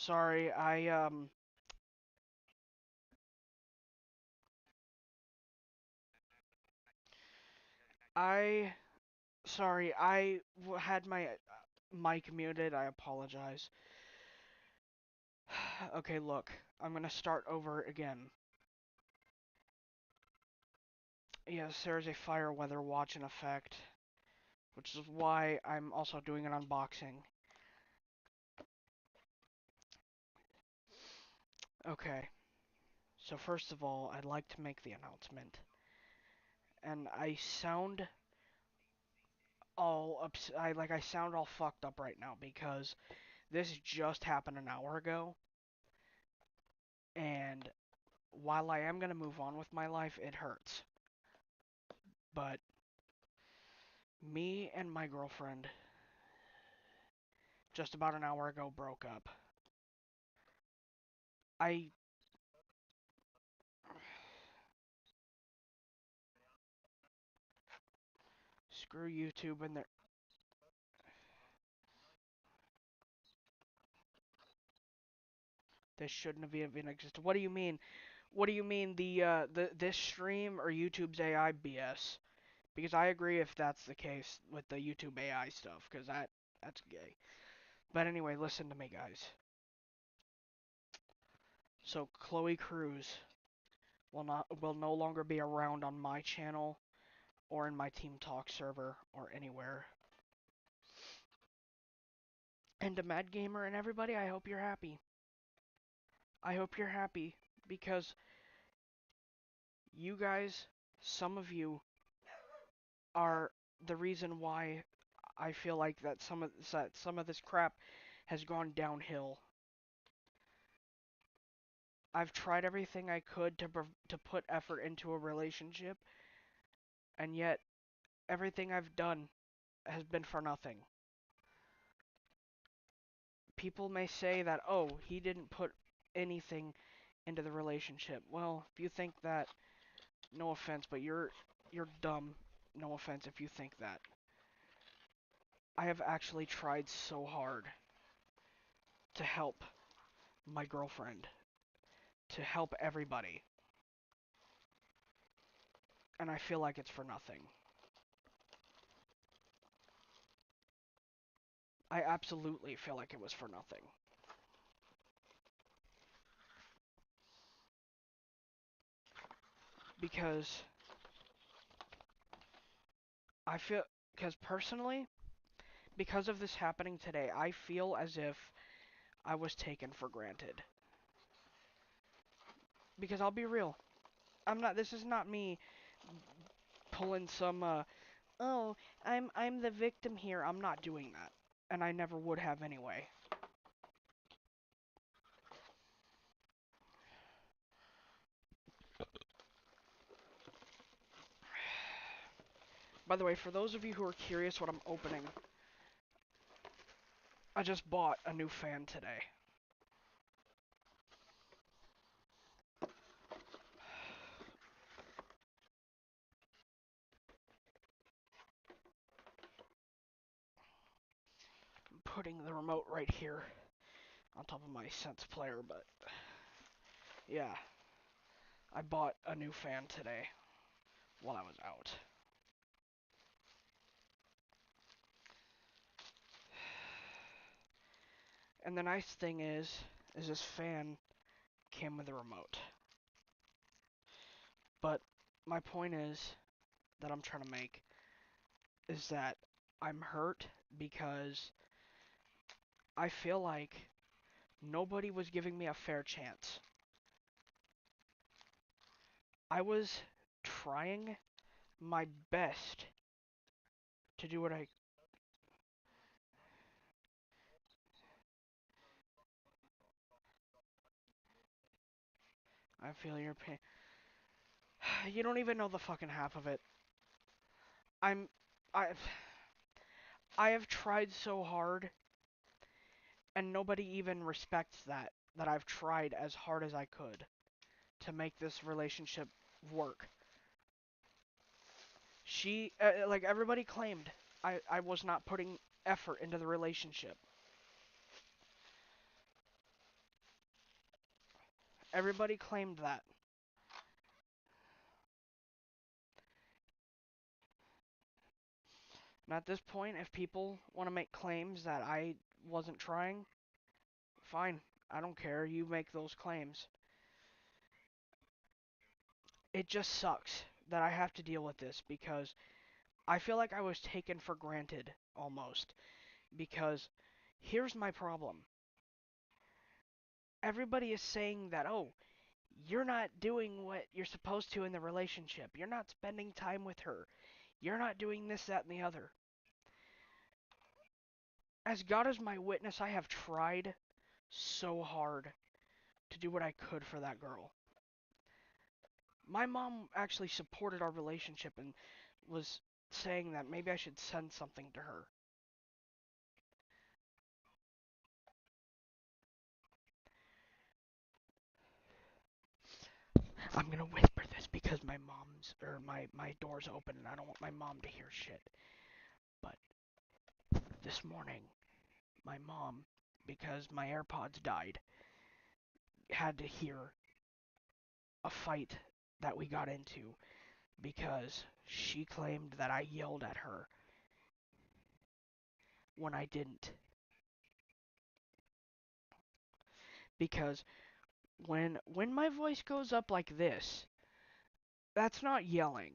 Sorry, I, sorry, had my mic muted. I apologize. Okay, look, I'm gonna start over again. Yes, there's a fire weather watch in effect, which is why I'm also doing an unboxing. Okay, so first of all, I'd like to make the announcement. And I sound I sound all fucked up right now because this just happened an hour ago, and while I am gonna move on with my life, it hurts. But me and my girlfriend just about an hour ago broke up. I screw YouTube and their this shouldn't have even existed. What do you mean? What do you mean the this stream or YouTube's AI BS? Because I agree if that's the case with the YouTube AI stuff, because that's gay. But anyway, listen to me, guys. So Chloe Cruz will no longer be around on my channel or in my Team Talk server or anywhere. And to Mad Gamer and everybody, I hope you're happy. I hope you're happy because you guys, some of you, are the reason why I feel like that some of this crap has gone downhill. I've tried everything I could to put effort into a relationship, and yet everything I've done has been for nothing. People may say that, oh, he didn't put anything into the relationship. Well, if you think that, no offense, but you're dumb. No offense if you think that. I have actually tried so hard to help my girlfriend, to help everybody, and I feel like it's for nothing. I absolutely feel like it was for nothing. Because I feel, because personally, because of this happening today, I feel as if I was taken for granted. Because I'll be real, this is not me pulling some, oh, I'm the victim here. I'm not doing that. And I never would have anyway. By the way, for those of you who are curious what I'm opening, I just bought a new fan today. I'm putting the remote right here on top of my Sense player, but yeah, I bought a new fan today while I was out. And the nice thing is this fan came with a remote. But my point is that I'm trying to make is that I'm hurt because I feel like nobody was giving me a fair chance. I was trying my best to do what I feel your pain. You don't even know the fucking half of it. I'm I I have tried so hard and nobody even respects that I've tried as hard as I could to make this relationship work. Like everybody claimed I was not putting effort into the relationship. Everybody claimed that. And at this point, if people want to make claims that I wasn't trying, fine. I don't care. You make those claims. It just sucks that I have to deal with this because I feel like I was taken for granted almost. Because here's my problem. Everybody is saying that, oh, you're not doing what you're supposed to in the relationship. You're not spending time with her. You're not doing this, that, and the other. As God is my witness, I have tried so hard to do what I could for that girl. My mom actually supported our relationship and was saying that maybe I should send something to her. I'm gonna whisper this because my door's open and I don't want my mom to hear shit. But this morning, my mom, because my AirPods died, had to hear a fight that we got into because she claimed that I yelled at her when I didn't. Because when my voice goes up like this, that's not yelling.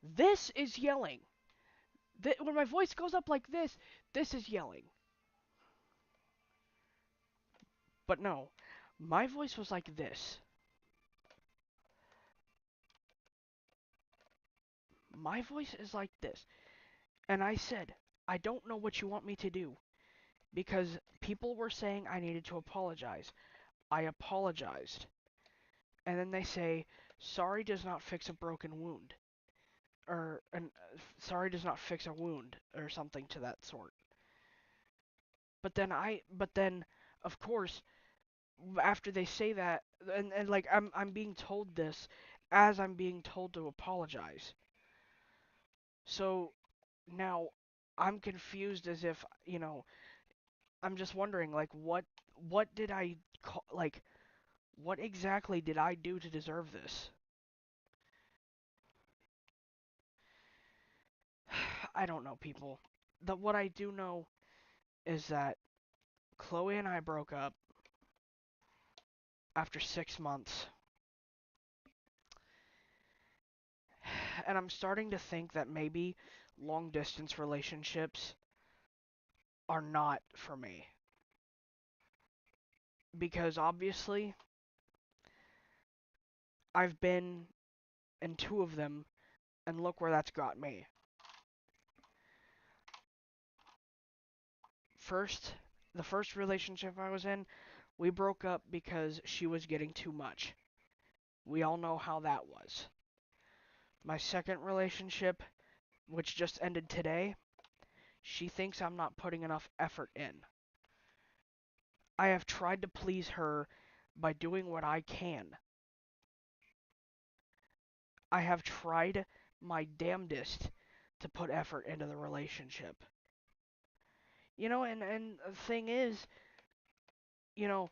This is yelling. When my voice goes up like this is yelling. But no, my voice was like this. My voice is like this. And I said, I don't know what you want me to do. Because people were saying I needed to apologize. I apologized. And then they say, sorry does not fix a broken wound. Sorry does not fix a wound, or something to that sort. But then, of course, after they say that, and like I'm being told this as I'm being told to apologize. So now I'm confused as if, I'm just wondering like what did I like what exactly did I do to deserve this? I don't know, people. What I do know is that Chloe and I broke up after 6 months. And I'm starting to think that maybe long distance relationships are not for me. Because obviously, I've been in two of them, and look where that's got me. First, the first relationship I was in, we broke up because she was getting too much. We all know how that was. My second relationship, which just ended today, she thinks I'm not putting enough effort in. I have tried to please her by doing what I can. I have tried my damnedest to put effort into the relationship. And the thing is, you know,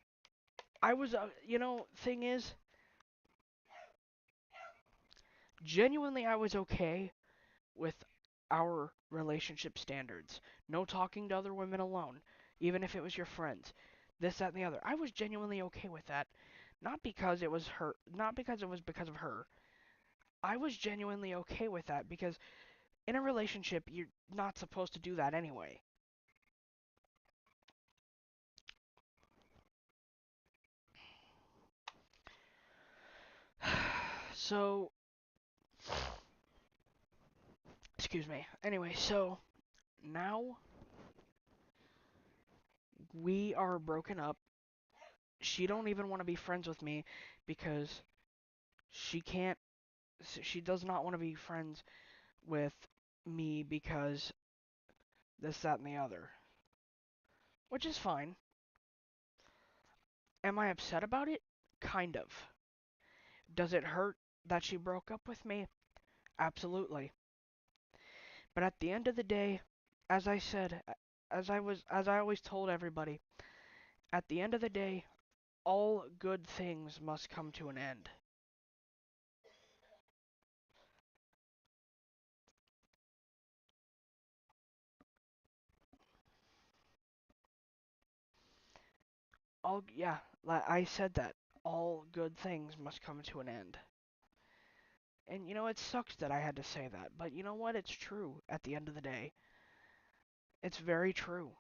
thing is, genuinely I was okay with our relationship standards. No talking to other women alone, even if it was your friends. This, that, and the other. I was genuinely okay with that. Not because it was her, not because it was because of her. I was genuinely okay with that because in a relationship, you're not supposed to do that anyway. So, excuse me. Anyway, so now we are broken up. She don't even want to be friends with me because she can't she does not want to be friends with me because this, that, and the other. Which is fine. Am I upset about it? Kind of. Does it hurt that she broke up with me? Absolutely. But at the end of the day, as I said, as I always told everybody, at the end of the day, all good things must come to an end. Yeah, I said that. All good things must come to an end. And you know, it sucks that I had to say that, but you know what? It's true at the end of the day. It's very true.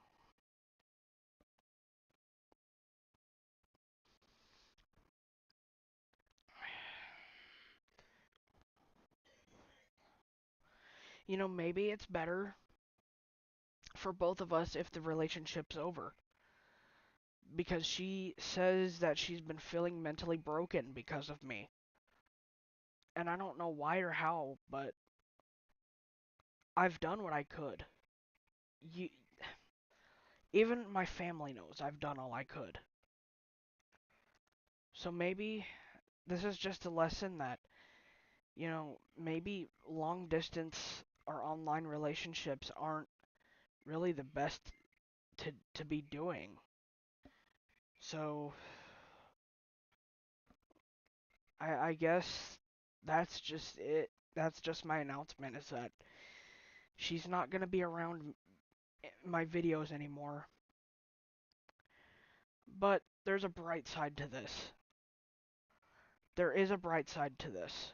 You know, maybe it's better for both of us if the relationship's over. Because she says that she's been feeling mentally broken because of me. And I don't know why or how, but I've done what I could. You, even my family knows I've done all I could. So maybe this is just a lesson that, you know, maybe long distance or online relationships aren't really the best to be doing. So I guess that's just it. That's just my announcement is that she's not going to be around my videos anymore. But there's a bright side to this. There is a bright side to this.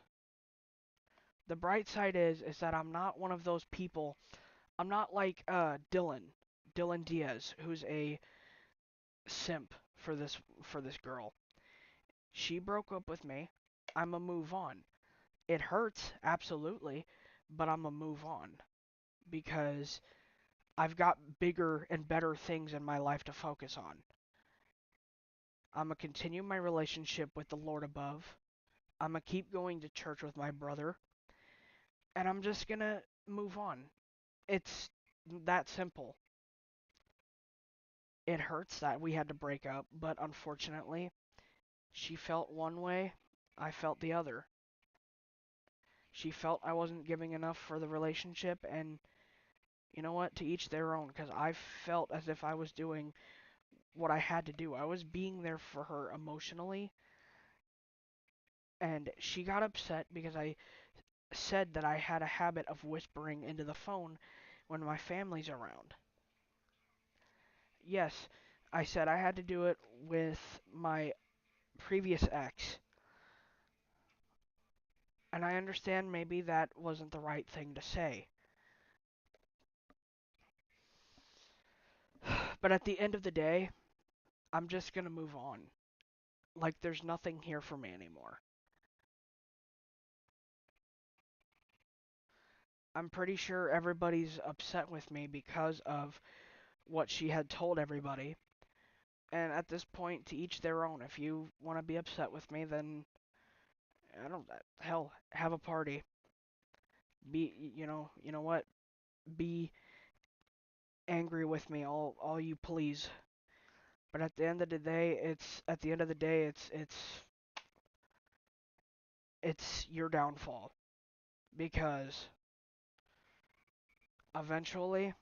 The bright side is that I'm not one of those people. I'm not like Dylan Diaz, who's a simp for this girl. She broke up with me. I'm a move on. It hurts, absolutely, but I'm a move on because I've got bigger and better things in my life to focus on. I'm gonna continue my relationship with the Lord above. I'm gonna keep going to church with my brother, and I'm just gonna move on. It's that simple. It hurts that we had to break up, but unfortunately, she felt one way, I felt the other. She felt I wasn't giving enough for the relationship, and you know what? To each their own, because I felt as if I was doing what I had to do. I was being there for her emotionally, and she got upset because I said that I had a habit of whispering into the phone when my family's around. Yes, I said I had to do it with my previous ex, and I understand maybe that wasn't the right thing to say. But at the end of the day, I'm just gonna move on. Like there's nothing here for me anymore. I'm pretty sure everybody's upset with me because of what she had told everybody. And at this point, to each their own. If you want to be upset with me, then I don't. Hell, have a party. You know what? Be angry with me, all you please. But at the end of the day, it's your downfall because eventually,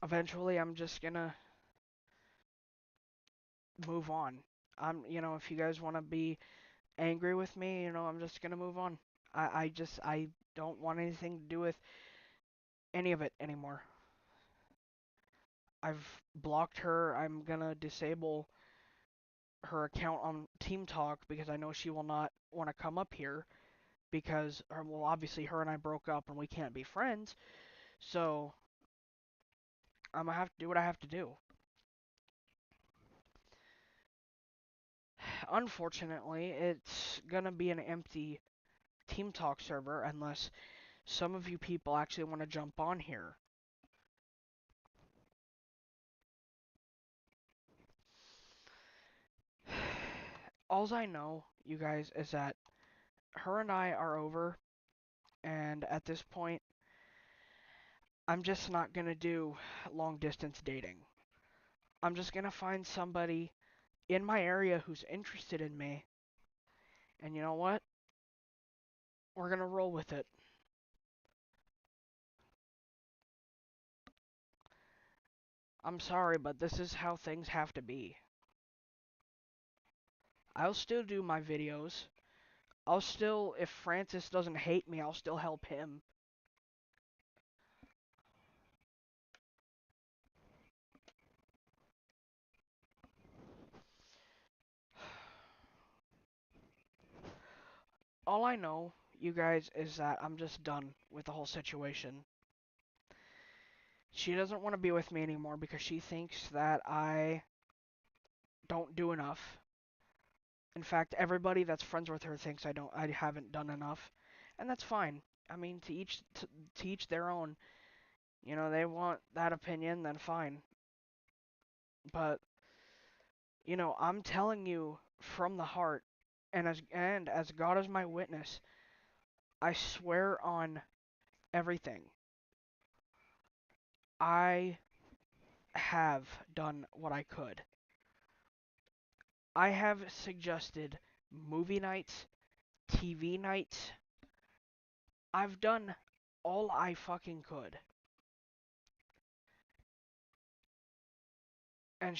eventually, I'm just gonna move on. If you guys want to be angry with me, I'm just gonna move on. I don't want anything to do with any of it anymore. I've blocked her. I'm gonna disable her account on Team Talk because I know she will not want to come up here because, well, obviously her and I broke up and we can't be friends. So I'm gonna have to do what I have to do. Unfortunately, it's gonna be an empty Team Talk server unless some of you people actually want to jump on here. Alls I know, you guys, is that her and I are over, and at this point, I'm just not gonna do long distance dating. I'm just gonna find somebody in my area who's interested in me, and you know what? We're gonna roll with it. I'm sorry, but this is how things have to be. I'll still do my videos. I'll still, if Francis doesn't hate me, I'll still help him. All I know, you guys, is that I'm just done with the whole situation. She doesn't want to be with me anymore because she thinks that I don't do enough. In fact, everybody that's friends with her thinks I haven't done enough, and that's fine. I mean, to each their own. You know, they want that opinion, then fine. But I'm telling you from the heart, and as God is my witness, I swear on everything. I have done what I could. I have suggested movie nights, TV nights. I've done all I fucking could. And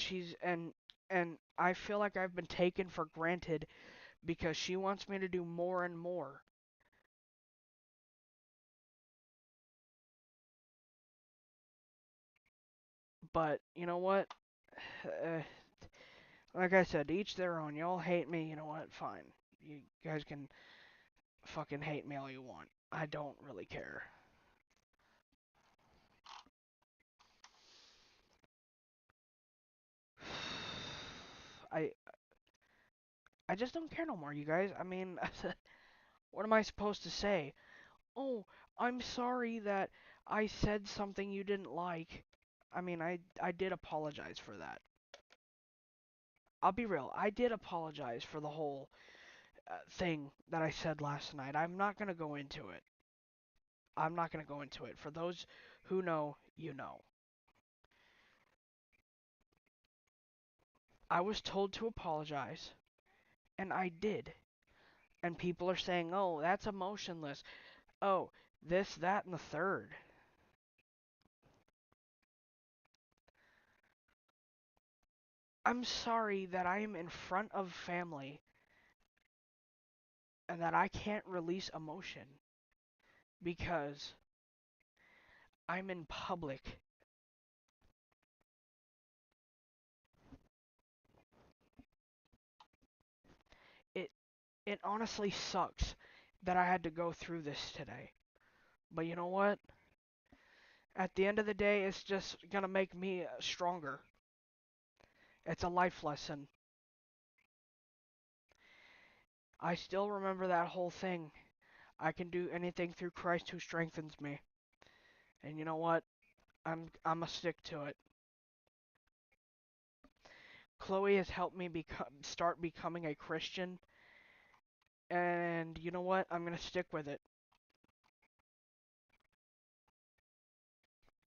and I feel like I've been taken for granted because she wants me to do more and more. But you know what? Uh, like I said, each their own. Y'all hate me, you know what? Fine. You guys can fucking hate me all you want. I don't really care. I I just don't care no more, you guys. I mean, what am I supposed to say? Oh, I'm sorry that I said something you didn't like. I mean, I did apologize for that. I'll be real. I did apologize for the whole thing that I said last night. I'm not going to go into it. I'm not going to go into it. For those who know, you know. I was told to apologize, and I did. And people are saying, oh, that's emotionless. Oh, this, that, and the third. I'm sorry that I am in front of family and that I can't release emotion because I'm in public. It it honestly sucks that I had to go through this today. But you know what? At the end of the day, it's just gonna make me stronger. It's a life lesson. I still remember that whole thing. I can do anything through Christ who strengthens me. And you know what? I'm a stick to it. Chloe has helped me start becoming a Christian, and you know what? I'm gonna stick with it.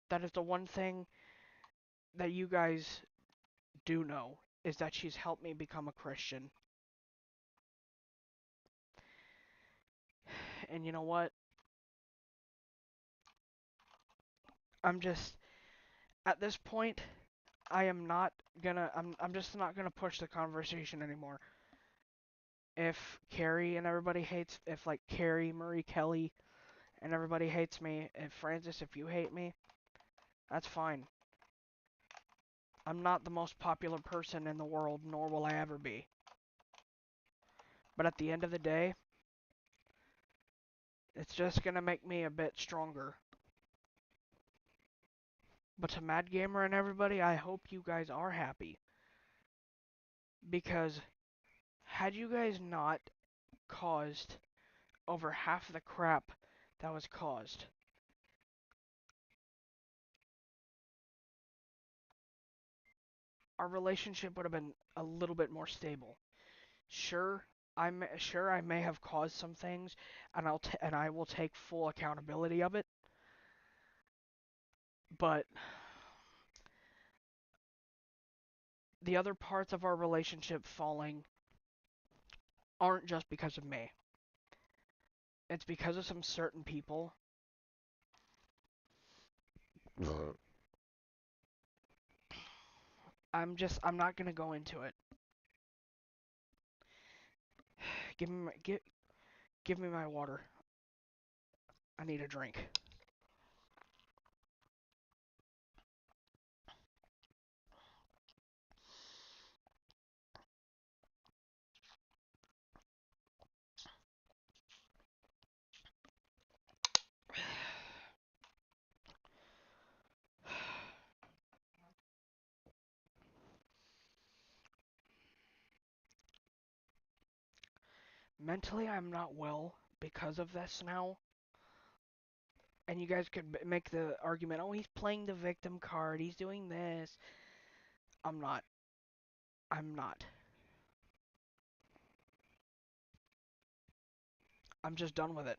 That is the one thing that you guys do know is that she's helped me become a Christian. And you know what? I'm just at this point I am not gonna I'm just not gonna push the conversation anymore. If Carrie and everybody hates if like Carrie, Marie Kelly and everybody hates me, if Francis, if you hate me, that's fine. I'm not the most popular person in the world, nor will I ever be. But at the end of the day, it's just gonna make me a bit stronger. But to Mad Gamer and everybody, I hope you guys are happy. Because had you guys not caused over half the crap that was caused, our relationship would have been a little bit more stable. Sure, I may have caused some things, and I will take full accountability of it. But the other parts of our relationship falling aren't just because of me. It's because of some certain people. I'm not gonna go into it. Give me my water. I need a drink. Mentally, I'm not well because of this now. And you guys could make the argument, oh, he's playing the victim card, he's doing this. I'm not. I'm not. I'm just done with it.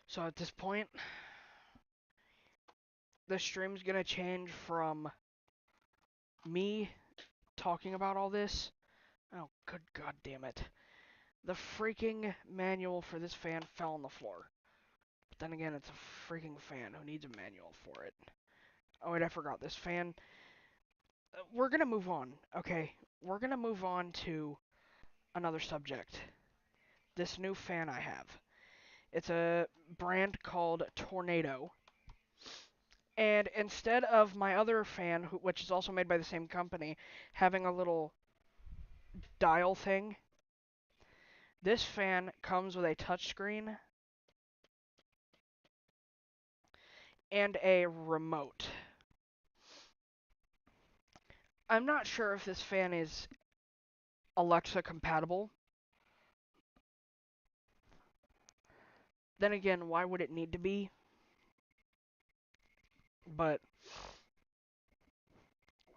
So at this point, the stream's gonna change from me talking about all this. Oh, good god damn it. The freaking manual for this fan fell on the floor. But then again, it's a freaking fan. Who needs a manual for it? Oh, wait, I forgot. This fan. We're gonna move on, okay? We're gonna move on to another subject. This new fan I have. It's a brand called Tornado. And instead of my other fan, which is also made by the same company, having a little dial thing, this fan comes with a touchscreen and a remote. I'm not sure if this fan is Alexa compatible. Then again, why would it need to be? But,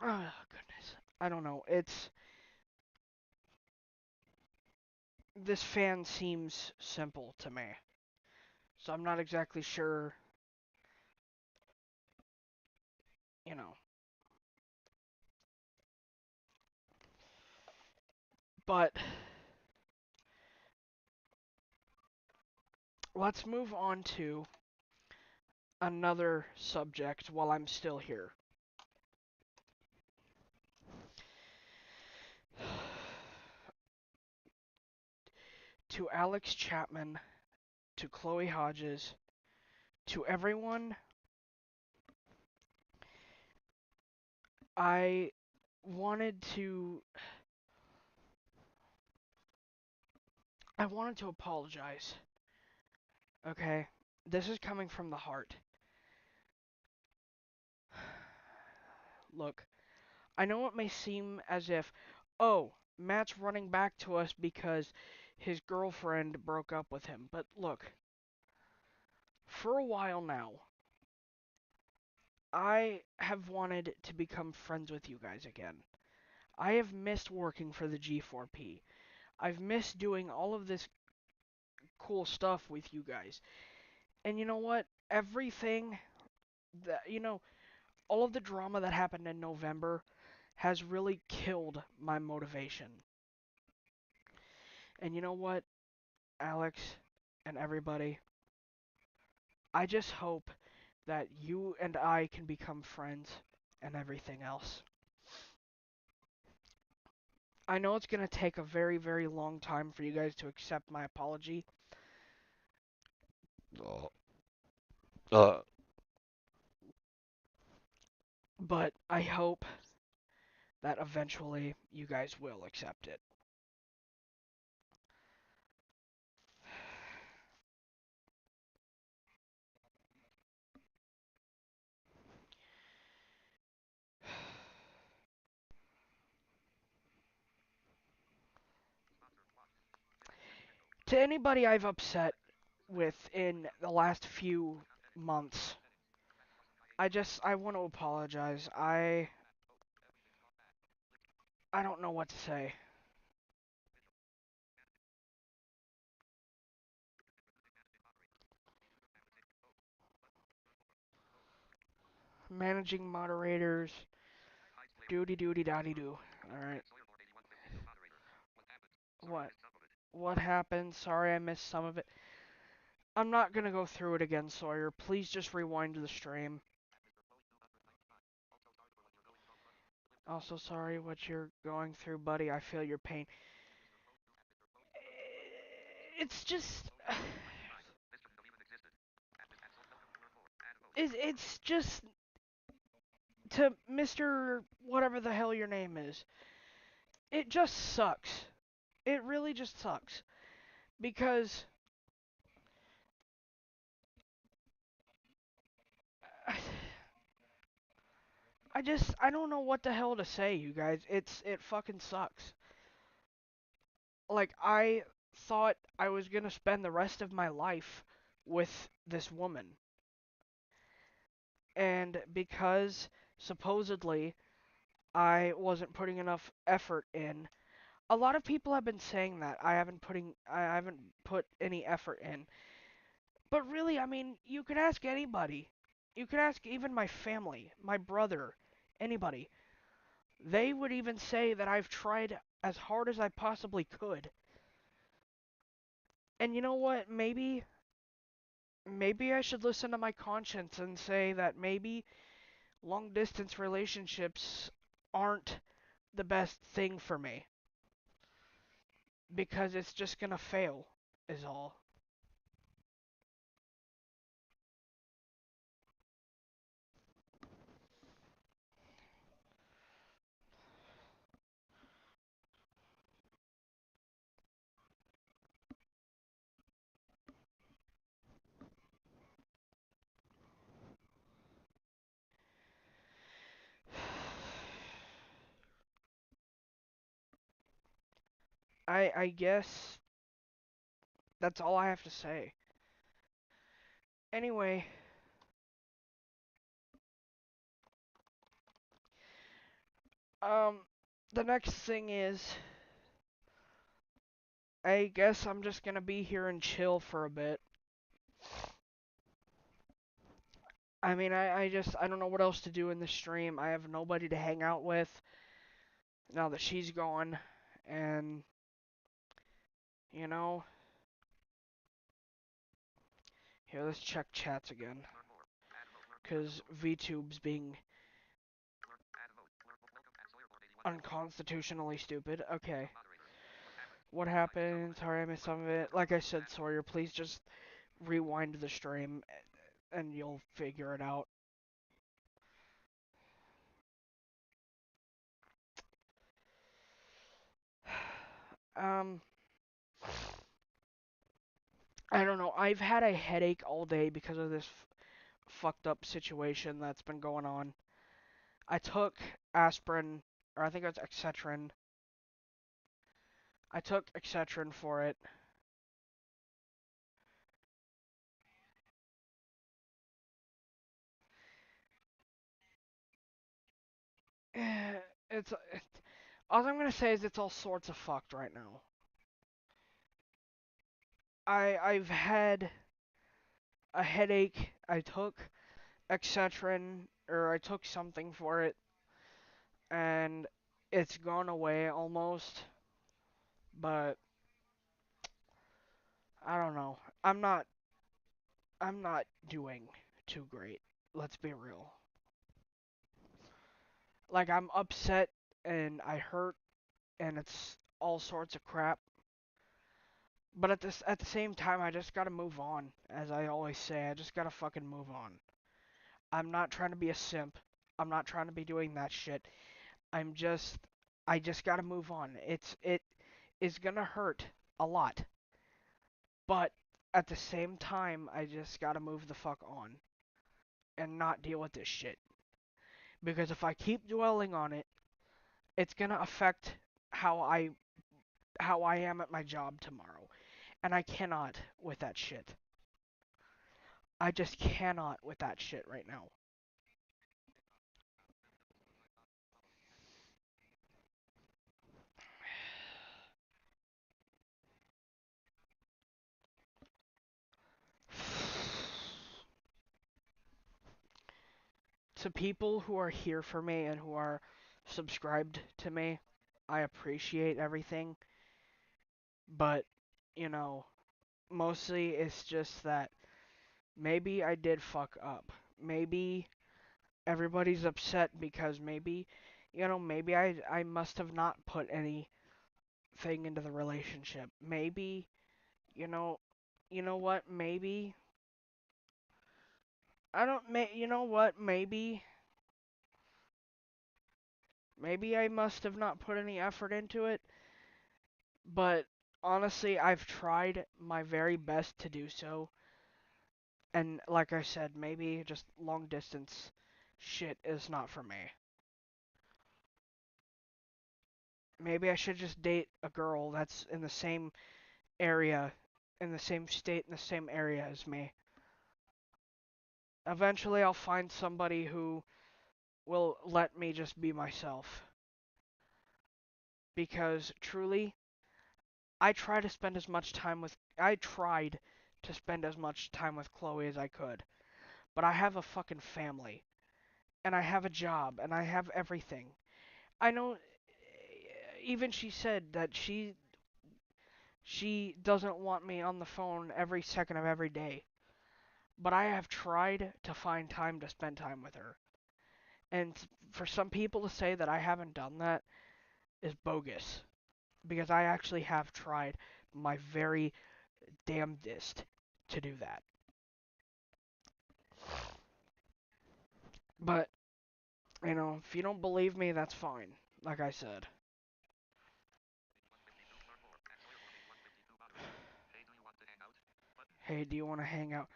oh goodness, I don't know. This fan seems simple to me. So I'm not exactly sure, you know. But let's move on to another subject while I'm still here. To Alex Chapman, to Chloe Hodges, to everyone, I wanted to I wanted to apologize. Okay? This is coming from the heart. Look, I know it may seem as if, oh, Matt's running back to us because his girlfriend broke up with him. But look, for a while now, I have wanted to become friends with you guys again. I have missed working for the G4P. I've missed doing all of this cool stuff with you guys. And you know what? Everything that, all of the drama that happened in November has really killed my motivation. And you know what, Alex and everybody? I just hope that you and I can become friends and everything else. I know it's going to take a very, very long time for you guys to accept my apology. Uh, but I hope that eventually you guys will accept it. To anybody I've upset with in the last few months, I want to apologize. I don't know what to say. Managing moderators, doody doody dotty doo. All right. What? what happened. Sorry I missed some of it. I'm not gonna go through it again, Sawyer. Please just rewind to the stream. Also, sorry what you're going through, buddy. I feel your pain. It's just. It's just. To Mr. whatever the hell your name is. It just sucks. It really just sucks. Because. I don't know what the hell to say, you guys. It fucking sucks. Like, I thought I was gonna spend the rest of my life with this woman. And because supposedly I wasn't putting enough effort in, a lot of people have been saying that I haven't put any effort in. But really, I mean, you could ask anybody. You could ask even my family, my brother, anybody. They would even say that I've tried as hard as I possibly could. And you know what? Maybe I should listen to my conscience and say that maybe long distance relationships aren't the best thing for me because it's just gonna fail, is all. I guess that's all I have to say. Anyway, um, the next thing is, I guess I'm just gonna be here and chill for a bit. I mean, I don't know what else to do in the stream. I have nobody to hang out with now that she's gone, and you know, here, let's check chats again, cause VTube's being unconstitutionally stupid. Okay. What happened? Sorry, I missed some of it. Like I said, Sawyer, please just rewind the stream and you'll figure it out. Um, I don't know. I've had a headache all day because of this fucked up situation that's been going on. I took aspirin, or I think it's Excedrin. I took Excedrin for it. It's all I'm gonna say is it's all sorts of fucked right now. I've had a headache. I took Excedrin, or I took something for it, and it's gone away almost. But I don't know. I'm not doing too great. Let's be real. Like, I'm upset and I hurt and it's all sorts of crap. But at the same time, I just gotta move on. As I always say, I just gotta fucking move on. I'm not trying to be a simp. I'm not trying to be doing that shit. I'm just I just gotta move on. It is gonna hurt a lot. But at the same time, I just gotta move the fuck on and not deal with this shit. Because if I keep dwelling on it, it's gonna affect how I am at my job tomorrow. And I cannot with that shit. I just cannot with that shit right now. To people who are here for me and who are subscribed to me, I appreciate everything. But you know, mostly it's just that maybe I did fuck up. Maybe everybody's upset because maybe, maybe I must have not put anything into the relationship. Maybe, you know, you know what? Maybe I don't. You know what? Maybe I must have not put any effort into it. But honestly, I've tried my very best to do so. And like I said, maybe just long distance shit is not for me. Maybe I should just date a girl that's in the same area, in the same state, in the same area as me. Eventually, I'll find somebody who will let me just be myself. Because truly, I tried to spend as much time with Chloe as I could. But I have a fucking family, and I have a job, and I have everything. I know, even she said that she doesn't want me on the phone every second of every day. But I have tried to find time to spend time with her. And for some people to say that I haven't done that is bogus. Because I actually have tried my very damnedest to do that. But, if you don't believe me, that's fine. Like I said. Hey, do you want to hang out?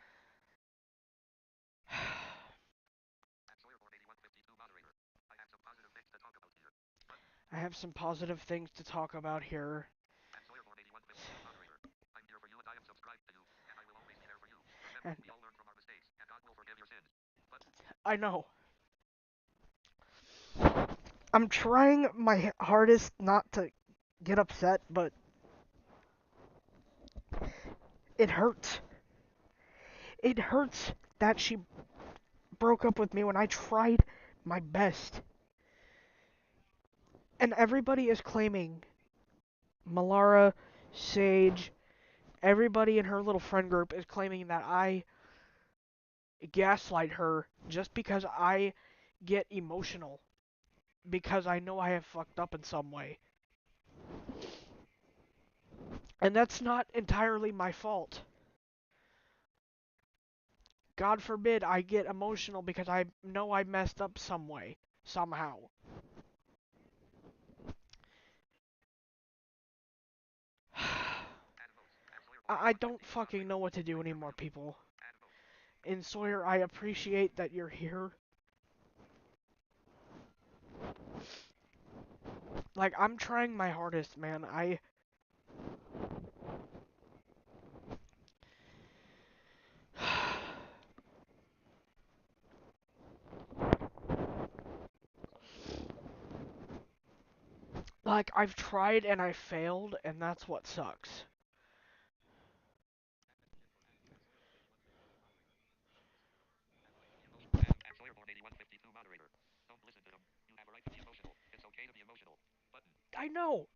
I have some positive things to talk about here. And I know. I'm trying my hardest not to get upset, but it hurts. It hurts that she broke up with me when I tried my best. And everybody is claiming, Malara, Sage, everybody in her little friend group is claiming that I gaslight her just because I get emotional. Because I know I have fucked up in some way. And that's not entirely my fault. God forbid I get emotional because I know I messed up some way. Somehow. I don't fucking know what to do anymore, people. And Sawyer, I appreciate that you're here. Like, I'm trying my hardest, man. Like, I've tried and I failed, and that's what sucks. I know.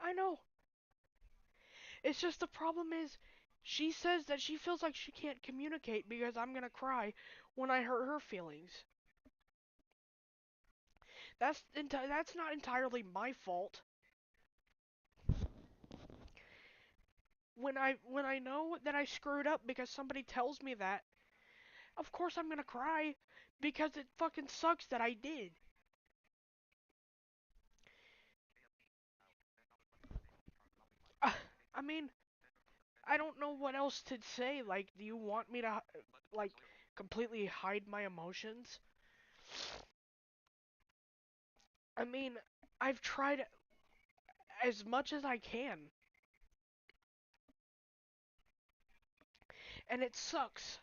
I know. It's just the problem is, she says that she feels like she can't communicate because I'm gonna cry when I hurt her feelings. That's not entirely my fault. When I know that I screwed up because somebody tells me that, of course I'm gonna cry because it fucking sucks that I did. Uh, I mean, I don't know what else to say. Like, do you want me to like completely hide my emotions? I mean, I've tried as much as I can, and it sucks.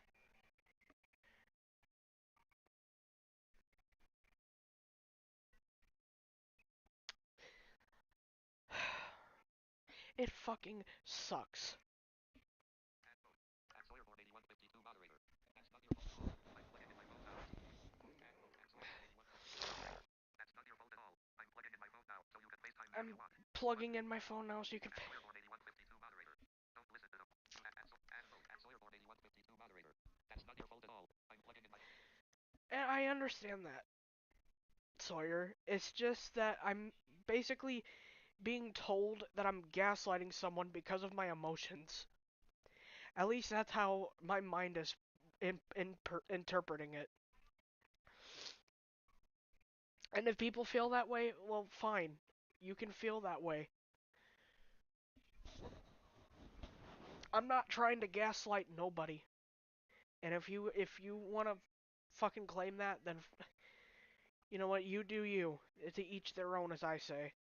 It fucking sucks. I'm plugging in my phone now so you can. And I understand that, Sawyer. It's just that I'm basically being told that I'm gaslighting someone because of my emotions. At least that's how my mind is interpreting it. And if people feel that way, well, fine. You can feel that way. I'm not trying to gaslight nobody. And if you want to fucking claim that, then you know what? You do you. To each their own, as I say.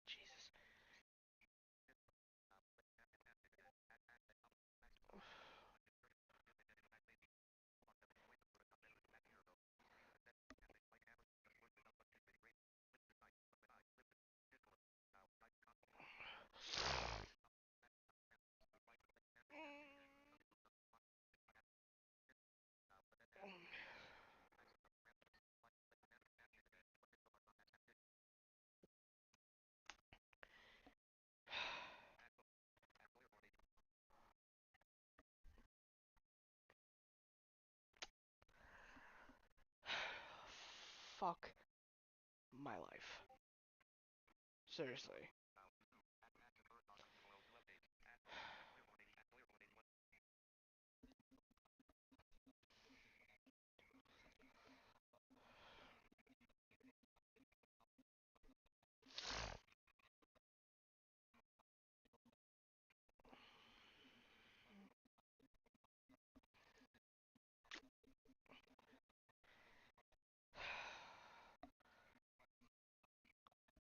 Jesus. Fuck my life. Seriously.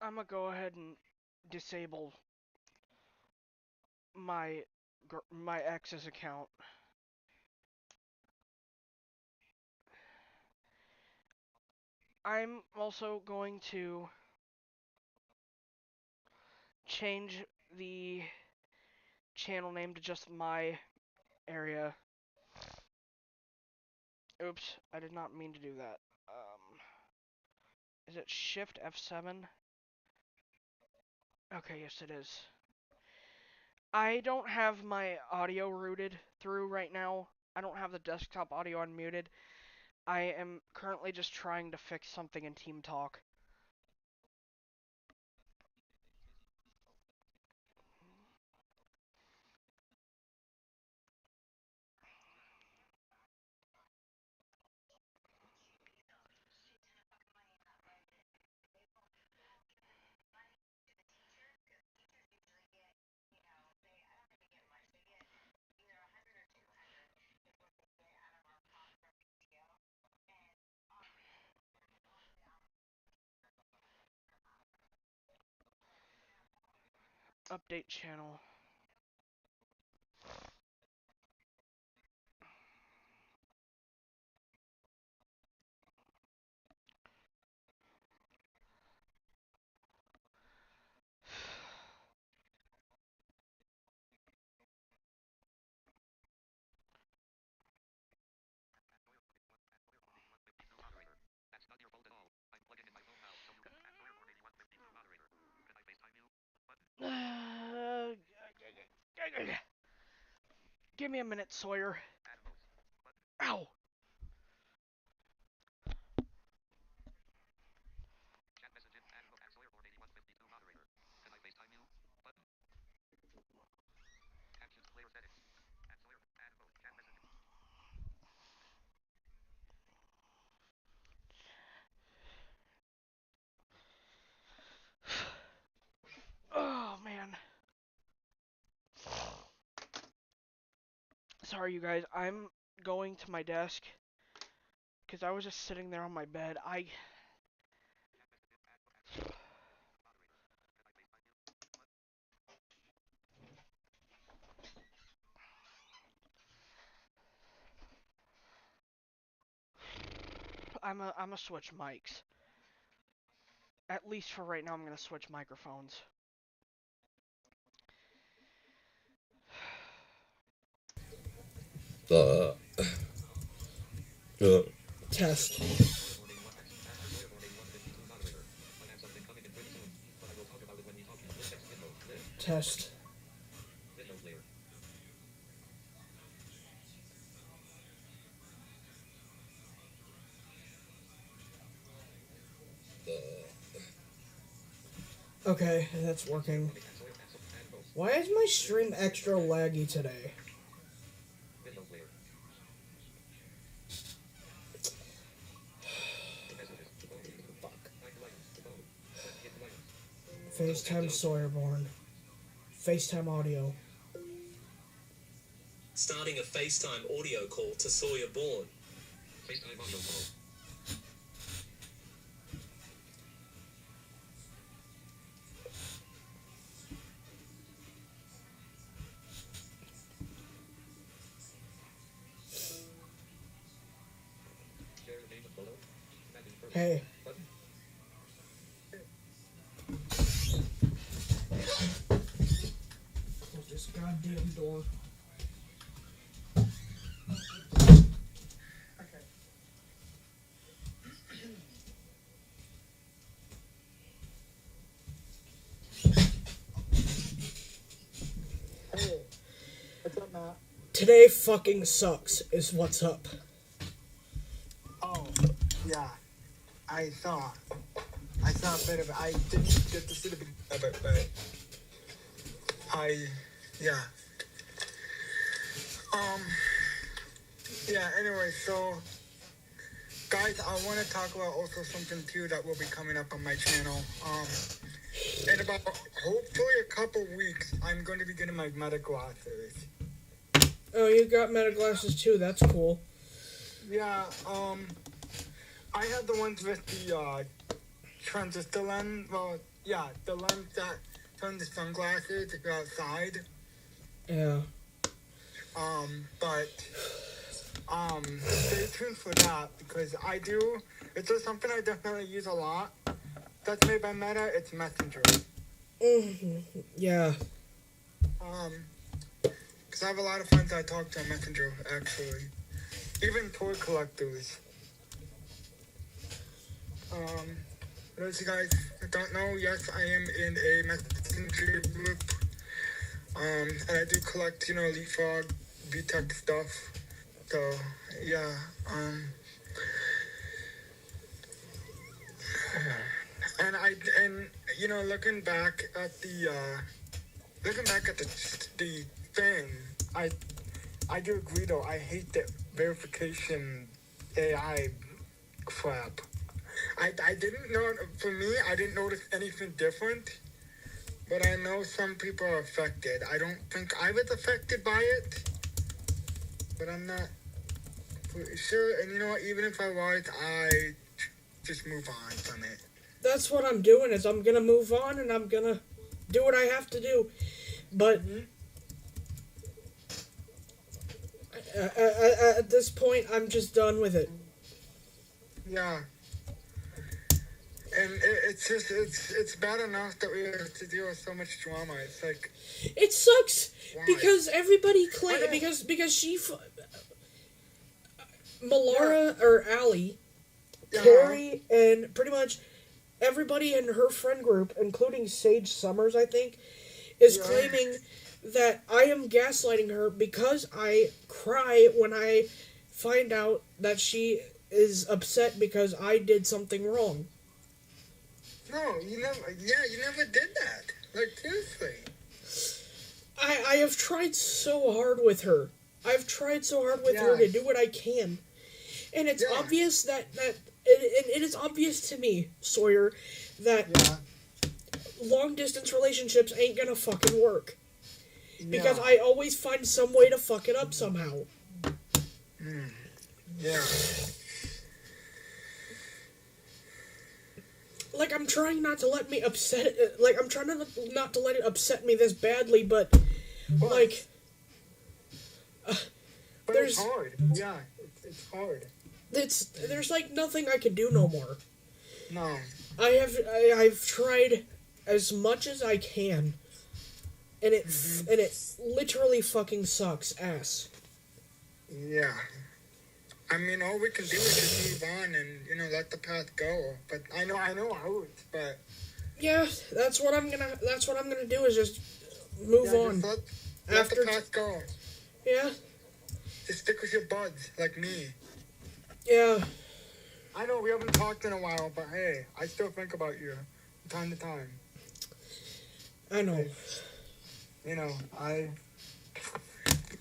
I'm gonna go ahead and disable my ex's account. I'm also going to change the channel name to just my area. Oops, I did not mean to do that. Is it Shift F7? Okay, yes it is. I don't have my audio routed through right now. I don't have the desktop audio unmuted. I am currently just trying to fix something in Team Talk. Update channel. Give me a minute, Sawyer. Ow! Oh, man. Sorry, you guys. I'm going to my desk because I was just sitting there on my bed. I'm a switch mics. At least for right now, I'm gonna switch microphones. The test. Test. Okay, that's working. Why is my stream extra laggy today? Fuck. FaceTime Sawyerborn. FaceTime audio. Starting a FaceTime audio call to Sawyer Bourne. FaceTime audio call. Hey. Close this goddamn door. Hey, what's up, Matt? Today fucking sucks is what's up. Oh, yeah. I saw a bit of it. I didn't get to see the beginning of it, but yeah. Yeah, anyway, so, guys, I want to talk about also something, too, that will be coming up on my channel. In about, hopefully, a couple weeks, I'm going to be getting my Meta glasses. Oh, you got Meta glasses too, that's cool. Yeah, I had the ones with the, transistor lens, well, yeah, the lens that turns the sunglasses to go outside. Yeah. But, stay tuned for that, because it's just something I definitely use a lot. That's made by Meta, it's Messenger. Yeah. Because I have a lot of friends I talk to on Messenger, actually. Even toy collectors. For those of you guys that don't know, yes, I am in a Messenger group. And I do collect, Leapfrog, VTech stuff. So, yeah, and looking back at the thing, I do agree though. I hate that verification AI crap. I didn't know, for me, I didn't notice anything different, but I know some people are affected. I don't think I was affected by it, but I'm not sure. And you know what? Even if I was, I just move on from it. That's what I'm doing, is I'm gonna move on and I'm gonna do what I have to do. But at this point, I'm just done with it. Yeah. And it's bad enough that we have to deal with so much drama. It's like, it sucks why? because everybody because she Malara or Allie, Carrie, and pretty much everybody in her friend group, including Sage Summers, I think, is claiming that I am gaslighting her because I cry when I find out that she is upset because I did something wrong. No, you never did that. Like, seriously. I have tried so hard with her. I've tried so hard with her to do what I can. And it's obvious that it is obvious to me, Sawyer, that long distance relationships ain't gonna fucking work. Because I always find some way to fuck it up somehow. Yeah. Like, I'm trying not to let me upset it. Like, I'm trying not to let it upset me this badly, but like, but there's it's hard. Yeah, it's hard. There's like nothing I can do no more. No. I've tried as much as I can, and it literally fucking sucks ass. Yeah. I mean, all we can do is just move on and, let the path go. But I know how it, but yeah, that's what I'm gonna do is just move Yeah, on. just let After the past go. Yeah, Just stick with your buds, like me. yeah. I know we haven't talked in a while, but hey, I still think about you from time to time. I know. You know,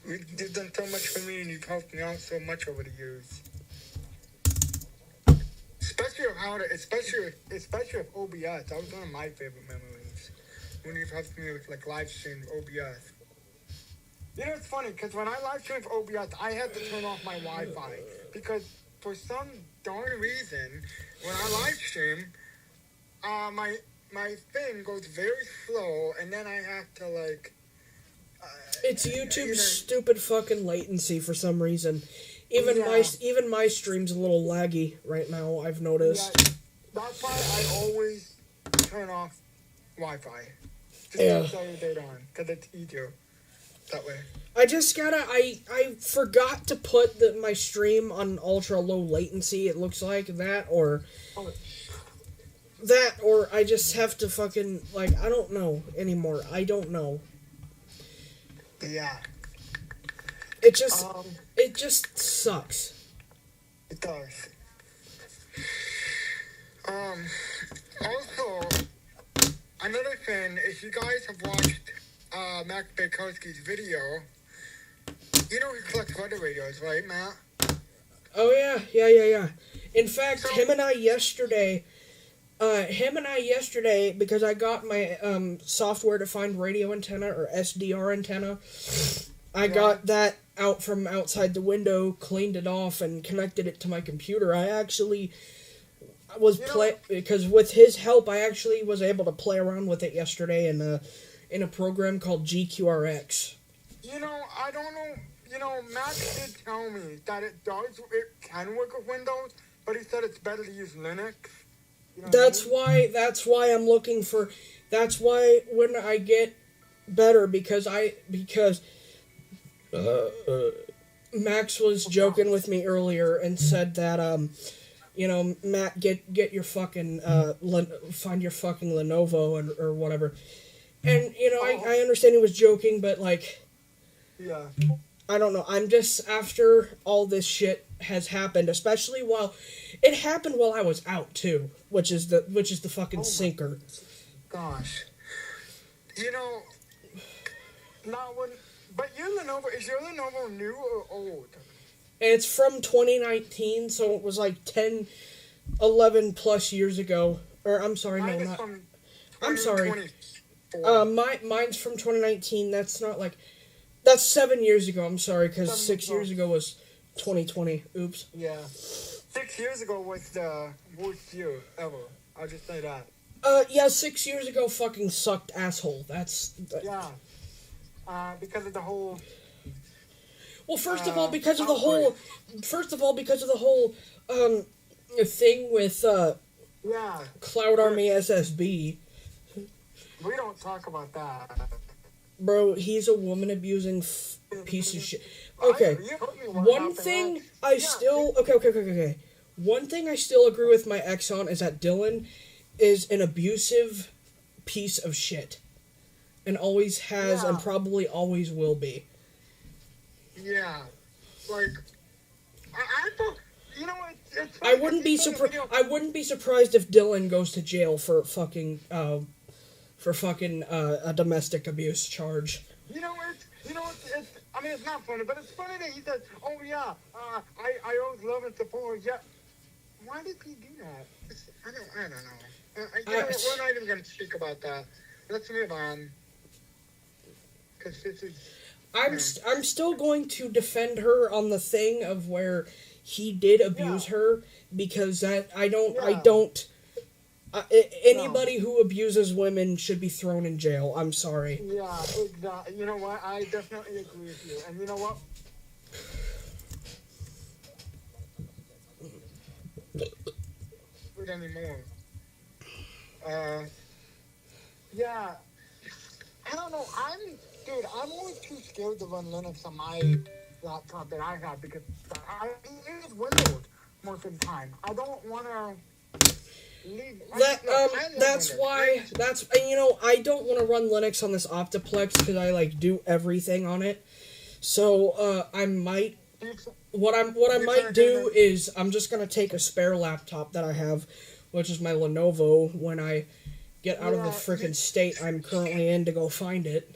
you've done so much for me, and you've helped me out so much over the years. Especially with OBS. That was one of my favorite memories. When you've helped me with like live stream OBS. You know, it's funny because when I live stream with OBS, I had to turn off my Wi-Fi because for some darn reason, when I live stream, my thing goes very slow, and then I have to like. It's YouTube's stupid fucking latency for some reason. Even my stream's a little laggy right now, I've noticed. Yeah, that's why I always turn off Wi-Fi. Just Yeah. to stay on, because it's easier that way. I forgot to put my stream on ultra low latency, it looks like, that, or I just have to fucking, like, I don't know anymore. I don't know. Yeah. It just sucks. It does. Also, another thing, if you guys have watched Max Baikowski's video, you know he collects weather radios, right, Matt? Oh, yeah. In fact, him and I yesterday, because I got my software-defined radio antenna, or SDR antenna, I got that out from outside the window, cleaned it off, and connected it to my computer. I actually was because with his help, I actually was able to play around with it yesterday in a program called GQRX. You know, I don't know. You know, Max did tell me that it can work with Windows, but he said it's better to use Linux. You know That's why I'm looking for. That's why when I get better, because Max was joking with me earlier and said that Matt, get your fucking find your fucking Lenovo or whatever, and I understand he was joking, but like, yeah. I don't know. I'm just, after all this shit has happened, especially while it happened while I was out too, which is the fucking sinker. Gosh. You know, but is your Lenovo new or old? It's from 2019, so it was like 11 plus years ago. Or I'm sorry, Mine no, is not. from I'm sorry. 2024. Mine's from 2019. That's not like. That's 7 years ago. I'm sorry, because 6 years ago was 2020. Oops. Yeah. 6 years ago was the worst year ever. I'll just say that. Yeah, 6 years ago fucking sucked, asshole. Yeah. Because of the whole. Well, first of all, because of the whole thing with Yeah. Cloud Army SSB. We don't talk about that. Bro, he's a woman abusing piece of shit. Okay, one thing I still okay. One thing I still agree with my ex on is that Dylan is an abusive piece of shit, and always has, and probably always will be. Yeah, like I thought, it's I wouldn't be surprised if Dylan goes to jail for fucking a domestic abuse charge. I mean, it's not funny, but it's funny that he says, "Oh yeah, I always love and support." Yeah, why did he do that? I don't know. We're not even gonna speak about that. Let's move on. Because this is. I'm still going to defend her on the thing of where he did abuse her, because anybody who abuses women should be thrown in jail. I'm sorry. Yeah, exactly. You know what? I definitely agree with you. And you know what? Anymore. Yeah. I don't know. I'm always too scared to run Linux on my laptop that I have, because I use Windows most of the time. I don't want to. I don't want to run Linux on this Optiplex because I like do everything on it. So I might what I might do is I'm just gonna take a spare laptop that I have, which is my Lenovo, when I get out of the freaking state I'm currently in to go find it.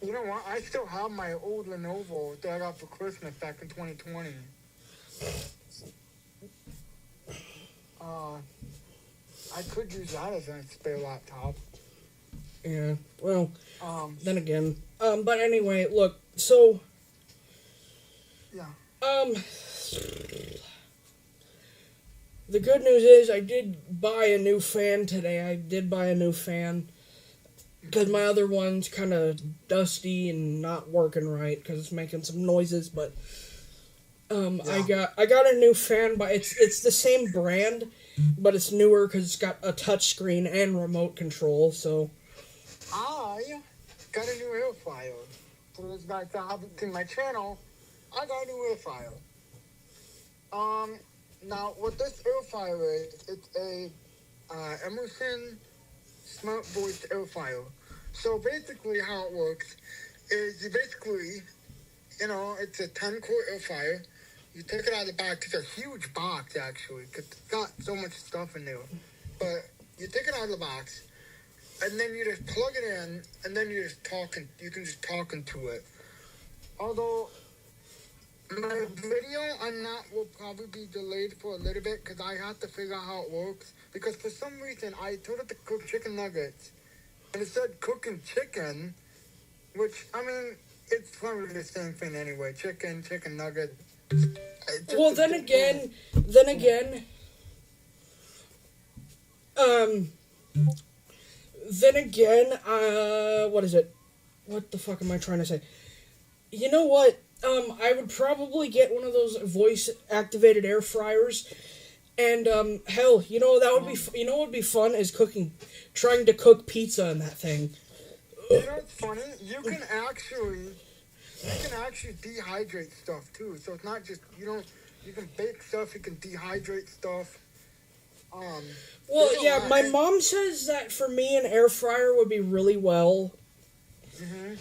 You know what? I still have my old Lenovo that I got for Christmas back in 2020. I could use that as a spare laptop. Yeah, well, then again. But anyway, look, so... Yeah. The good news is I did buy a new fan today. I did buy a new fan. Because my other one's kind of dusty and not working right because it's making some noises, but... I got a new fan, but it's the same brand, but it's newer because it's got a touch screen and remote control. So I got a new air fryer. For those guys that haven't seen my channel, I got a new air fryer. Now what this air fryer is, it's a Emerson Smart Voice air fryer. So basically, how it works is it's a 10-quart air fryer. You take it out of the box. It's a huge box, actually, because it's got so much stuff in there. But you take it out of the box, and then you just plug it in, and then you can just talk into it. Although, my video on that will probably be delayed for a little bit, because I have to figure out how it works. Because for some reason, I told it to cook chicken nuggets, and it said cooking chicken, which, I mean, it's probably the same thing anyway. Chicken nugget. Well, then again, what is it? What the fuck am I trying to say? You know what? I would probably get one of those voice-activated air fryers, and, hell, you know, that would be, you know what would be fun is trying to cook pizza in that thing. You know what's funny? You can actually dehydrate stuff too. So it's not just you can bake stuff, you can dehydrate stuff. Well, yeah, my mom says that for me an air fryer would be really well. Mm-hmm.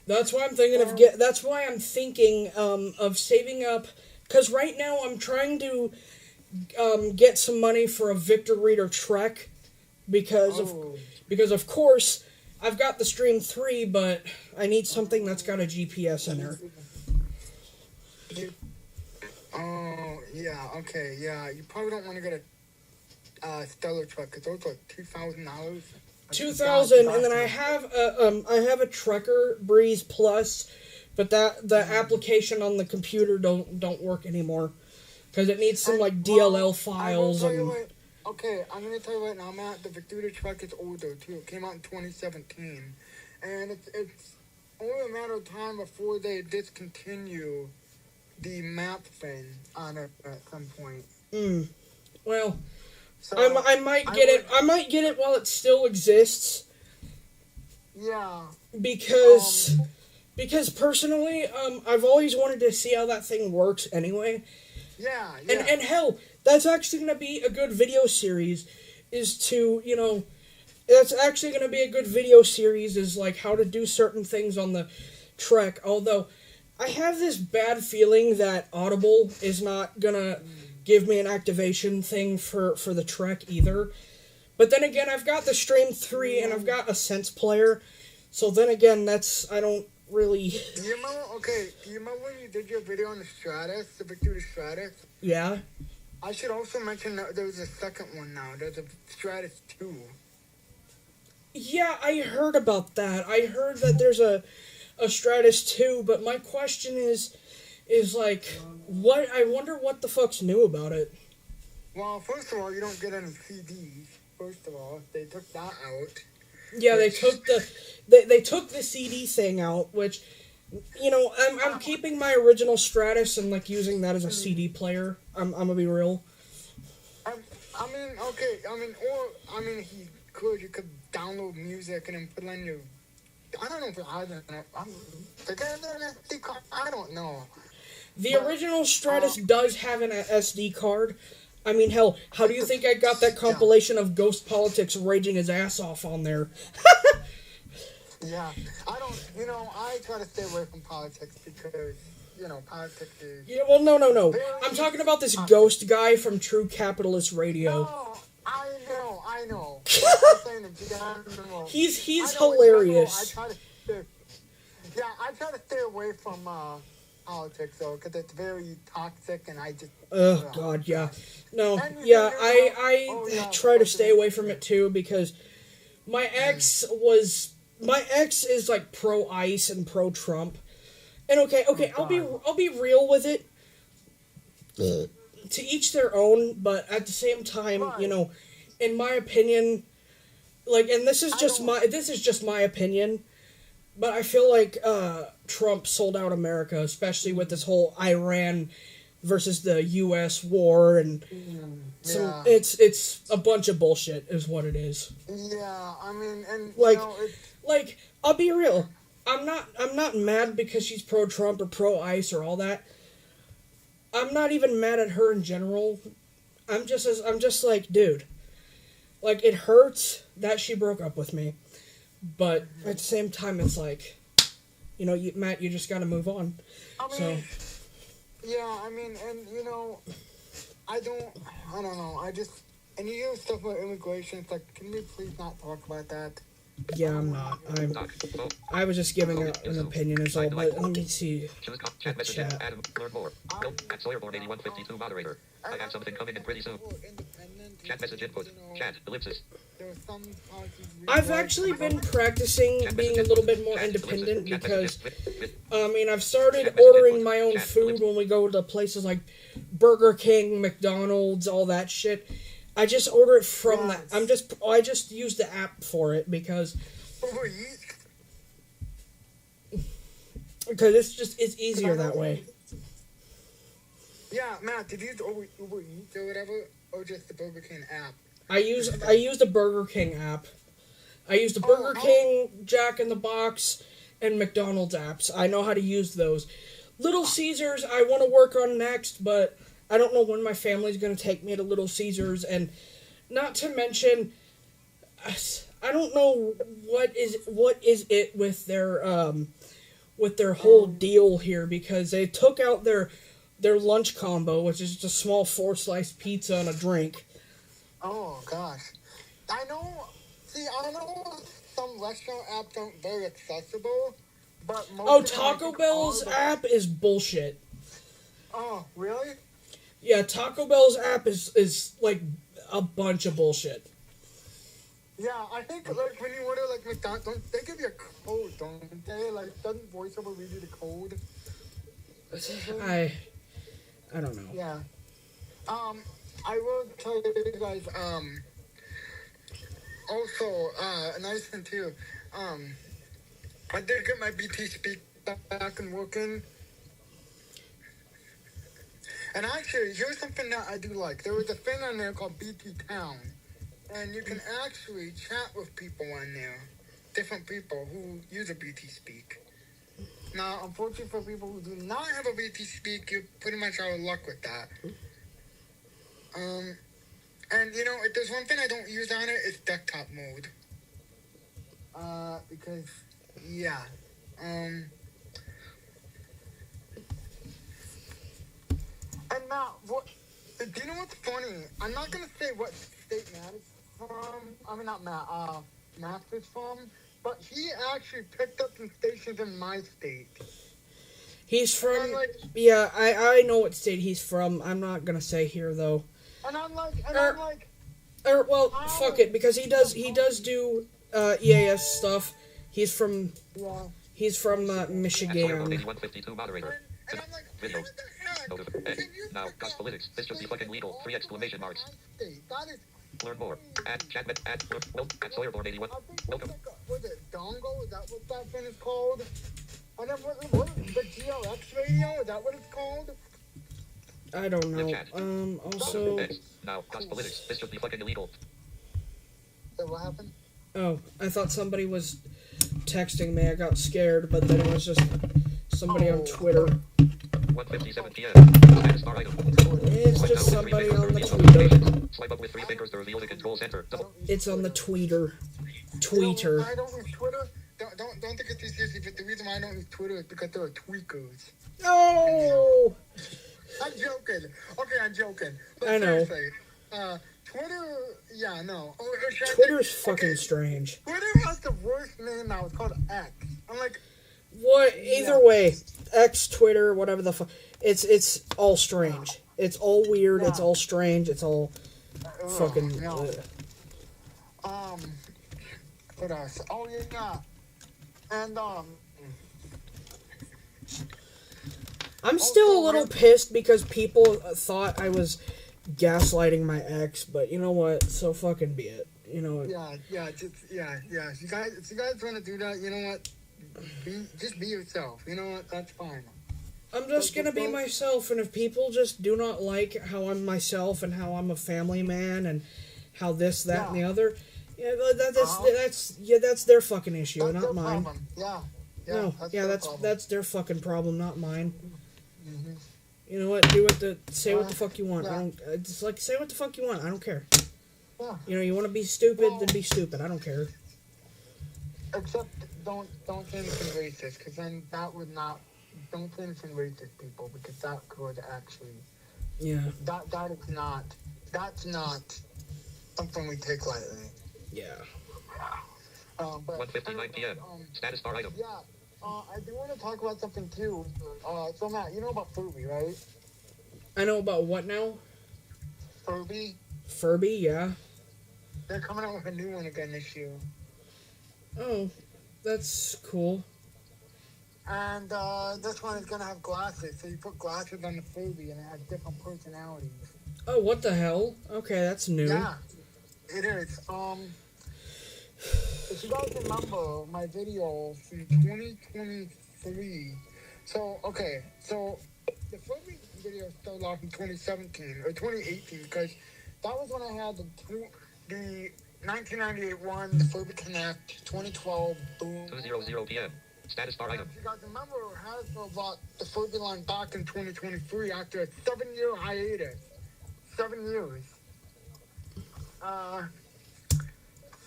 That's why I'm thinking of saving up, because right now I'm trying to get some money for a Victor Reader Trek because of course I've got the Stream 3, but I need something that's got a GPS in there. Oh, yeah, okay, yeah. You probably don't want to get a Stellar Trek, because those are like $2,000. $2,000, and then I have a Trekker Breeze Plus, but the application on the computer don't work anymore, because it needs some like DLL files and... Okay, I'm going to tell you right now, Matt, the Victoria Trek is older, too. It came out in 2017. And it's only a matter of time before they discontinue the map thing on it at some point. Well, so I might get it while it still exists. Yeah. Because personally, I've always wanted to see how that thing works anyway. Yeah. And hell, that's actually going to be a good video series, is like how to do certain things on the Trek, although I have this bad feeling that Audible is not going to give me an activation thing for the Trek either. But then again, I've got the Stream 3 and I've got a Sense player, so then again, I don't really... Do you remember when you did your video on the Stratus, the Victoria Stratus? Yeah. I should also mention that there's a second one now. There's a Stratus 2. Yeah, I heard about that. I heard that there's a Stratus 2, but my question is like, what? I wonder what the fuck's new about it. Well, first of all, you don't get any CDs. First of all, they took that out. Yeah, they took the CD thing out, which, I'm keeping my original Stratus and like using that as a CD player. I'm gonna be real. You could download music and then put it on your. I don't know if I don't know. The original Stratus does have an SD card. I mean, hell, how do you think I got that compilation of Ghost Politics raging his ass off on there? Yeah, I try to stay away from politics because, politics is... Yeah, well, no. I'm talking about this ghost guy from True Capitalist Radio. Oh, I know. I'm saying in general. He's I know hilarious. I try to stay away from politics, though, because it's very toxic, and I just... Oh, God, yeah. No, yeah, I try to stay away from it, too, because my ex is, like, pro-ICE and pro-Trump. And, okay, I'll be real with it. To each their own, but at the same time, in my opinion, like, and this is just my opinion, but I feel like Trump sold out America, especially with this whole Iran versus the U.S. war, and it's a bunch of bullshit, is what it is. Yeah, I mean, and like I'll be real, I'm not mad because she's pro-Trump or pro-ICE or all that. I'm not even mad at her in general. I'm just like, dude, like, it hurts that she broke up with me, but at the same time, it's like, Matt, you just gotta move on. I mean, I don't know, and you hear stuff about immigration, it's like, can we please not talk about that? Yeah, I'm not. I was just giving an opinion as all, but let me see. Chat. Adam, learn more. Go at Sawyerborn8152 moderator. I have something coming in pretty soon. Chat message input. Chat ellipsis. I've actually been practicing being a little bit more independent because, I've started ordering my own food when we go to places like Burger King, McDonald's, all that shit. I just order it from that. I just use the app for it because it's easier that way. Yeah, Matt, did you use Uber Eats or whatever, or just the Burger King app? I use the Burger King app. I use the Burger King, Jack in the Box, and McDonald's apps. I know how to use those. Little Caesars I want to work on next, but I don't know when my family's going to take me to Little Caesars, and not to mention, I don't know what is it with their whole deal here, because they took out their lunch combo, which is just a small 4-slice pizza and a drink. Oh, gosh. I know some restaurant apps aren't very accessible, but most Taco Bell's app is bullshit. Oh, really? Yeah, Taco Bell's app is like a bunch of bullshit. Yeah, I think, like, when you order, like, McDonald's, they give you a code, don't they? Like, doesn't VoiceOver read you the code? I don't know. Yeah. I will tell you guys, also, a nice thing, too, I did get my BT Speak back and working. And actually, here's something that I do like. There was a thing on there called BT Town. And you can actually chat with people on there. Different people who use a BT Speak. Now, unfortunately for people who do not have a BT Speak, you're pretty much out of luck with that. And, if there's one thing I don't use on it, it's desktop mode. Because, yeah. And now, do you know what's funny? I'm not going to say what state Matt is from. Not Matt, Matt is from. But he actually picked up some stations in my state. He's from... I know what state he's from. I'm not going to say here, though. And I'm like... fuck it, because he does do EAS stuff. He's from... Yeah. He's from Michigan. And I'm like, what the heck? Now, Politics. This should be fucking legal. 3 exclamation marks. That is... Learn more. At Sawyerborn81. Welcome. Was it Dongo? Is that what that thing is called? And then what the GLX radio? Is that what it's called? I don't know. Also... Now, Politics. This should be fucking illegal. So what happened? Oh, I thought somebody was texting me. I got scared, but then it was just somebody on Twitter. 1:57 p.m. Status bar item. It's Swipe just down with three somebody fingers on to the reveal Twitter. notifications. Swipe up with three fingers to reveal the control center. Double. It's on the tweeter. Tweeter. I don't use Twitter. Don't think it's too seriously, but the reason why I don't use Twitter is because there are tweakers. Oh! I'm joking. Okay, I'm joking. But I know. seriously, Twitter, yeah, no. Twitter's fucking strange. Twitter has the worst name now. It's called X. I'm like, What? Either way, X, Twitter, whatever the fuck. It's all strange. It's all weird. It's all strange. It's all fucking. no. What else? Oh, yeah. And, I'm still a little pissed because people thought I was gaslighting my ex, but you know what? So fucking be it. You know. Yeah. If you guys want to do that, you know what? Just be yourself. You know what? That's fine. I'm just gonna be myself, and if people just do not like how I'm myself and how I'm a family man and how this, that, and the other, that's their fucking issue, That's not their mine. problem. Yeah. No, problem. that's their fucking problem, not mine. Mm-hmm. You know what? Say what the fuck you want. Yeah. I don't. Just like say what the fuck you want. I don't care. Yeah. You know, you want to be stupid, then be stupid. I don't care. Except don't say anything racist, because then that would not. Don't say anything racist, people, because that could actually. Yeah. That is not. That's not something we take lightly. Yeah. But 1:59 p.m. Status bar item. Yeah. I do want to talk about something too. So Matt, you know about Furby, right? I know about what now? Furby. Furby, yeah. They're coming out with a new one again this year. Oh, that's cool. And this one is gonna have glasses. So you put glasses on the Furby, and it has different personalities. Oh, what the hell? Okay, that's new. Yeah, it is. If you guys remember my video from 2023, so the Furby video started off in 2017 or 2018 because that was when I had the 1998 one, the Furby Connect, 2012 Boom. 2:00 p.m. Status bar item. If you guys remember, Hasbro brought the Furby line back in 2023 after a 7-year hiatus. 7 years.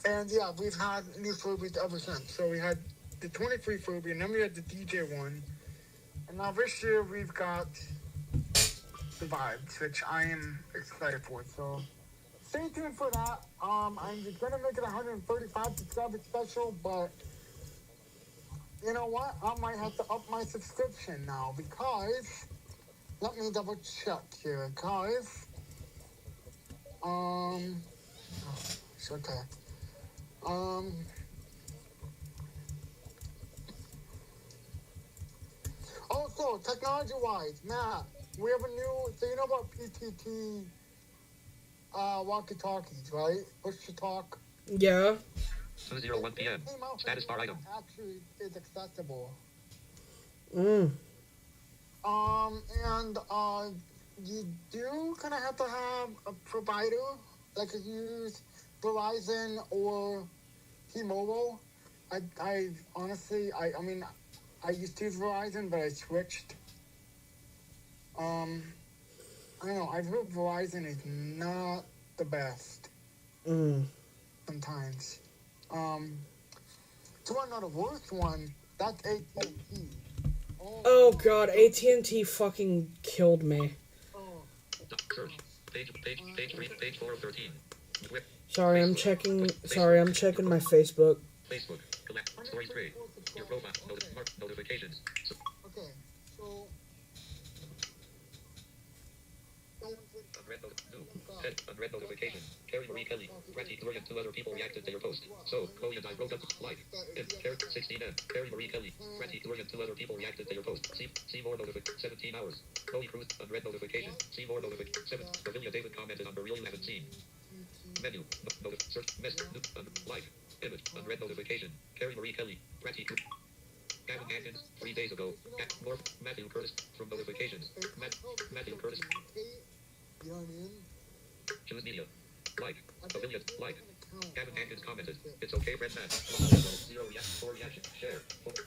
And yeah, we've had new Furbies ever since. So we had the 23 Furby, and then we had the DJ one. And now this year we've got the Vibes, which I am excited for. So stay tuned for that. I'm going to make it 135 subscriber special, but you know what? I might have to up my subscription now because, let me double check here, guys. It's okay. Also, technology-wise, Matt, we have a new, so you know about PTT walkie-talkies, right? Push-to-talk. Yeah. 2:01 p.m. Status bar item. Actually is accessible. Mm. And you do kind of have to have a provider, like if you use Verizon or T-Mobile. I honestly, I mean, I used to use Verizon, but I switched. I don't know, I've heard Verizon is not the best. Sometimes. So another worst one, that's AT&T. Oh god, AT&T fucking killed me. Search. Page 4 of 13. Whip. Sorry, I'm checking my Facebook. Facebook. Collect. Stories 3. Your profile. Notifications. Okay, so... Unread notification. Carrie Marie Kelly. Bratty Gloria and 2 other people reacted to your post. So, Chloe and I wrote up like. 16M. Carrie Marie Kelly. Bratty Gloria and 2 other people reacted to your post. See more notification. 17 hours. Chloe Cruz. Unread notification. See more notification. 7. Pavilion David commented on Beryl 17. Menu. Search. Miss. Like. Image. Unread notification. Carrie Marie Kelly. Bratty Gloria. Gavin Atkins, 3 days ago. More. Matthew Curtis. From notifications. Matthew Curtis. You know what I mean? Choose media. Like. Pavilion. Like. Gavin Hankins commented, it's okay, friend Matt. 0 reaction, 4 reaction, share. What?